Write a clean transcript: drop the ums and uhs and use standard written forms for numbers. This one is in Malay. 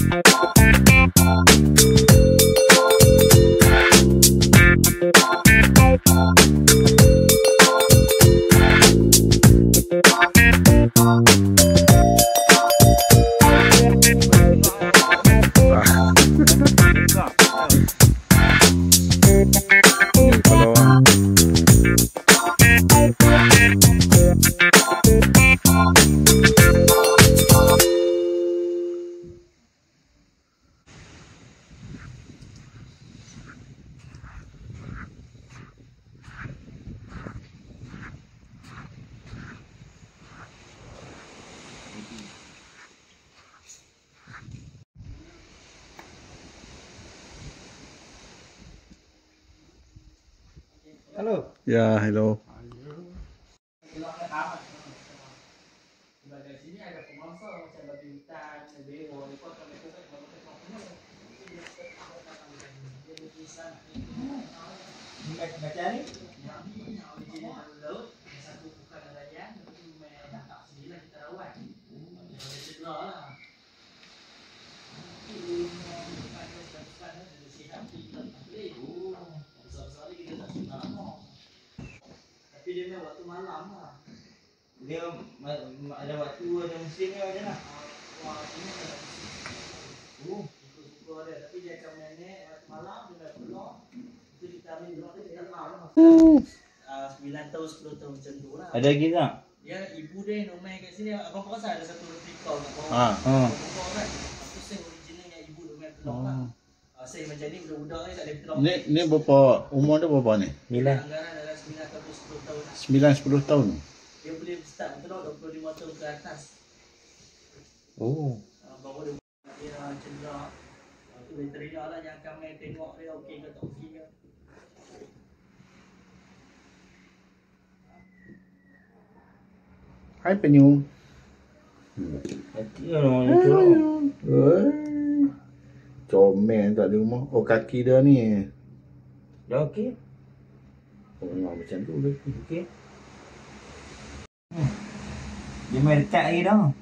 Halo. Ya, hello. Dari sini ada pemonsor macam babi hutan, beo, lekor kalau itu kan kalau kita punya dia lukisan baca ni yang original laut satu bukan nelayan tapi main tak sendirilah kita rawat boleh cedera lah tapi dia main waktu malam lah. Dia ada waktu ada musimnya macam mana? Wah, ini ada musim. Suka ada, tapi dia akan main waktu malam dia dah keluar. Itu kita main dulu kita malam. 9 tahun 10 tahun macam tu lah. Ada lagi tak? Dia ibu dia yang main kat sini. Abang kau rasa ada satu replika kat bawah. Bawah kan. Aku sing originalnya ibu dia main telur lah. Saya macam ni budak-budak ni tak ada telur. Ni berapa umur dia berapa ni? Anggaran dalam 9 atau 10 tahun. 9-10 tahun. Dia boleh start telur 25 tahun ke atas. Oh. Baru dia cedera. Tu veteriner lah yang akan main tengok dia okey ke tak okey ke. Hai penyu. Hati orang yang curang. Comel tak ada rumah. Oh, kaki dia ni. Dah okey? Oh, macam tu lagi. Okey. Dia main dekat lagi dah.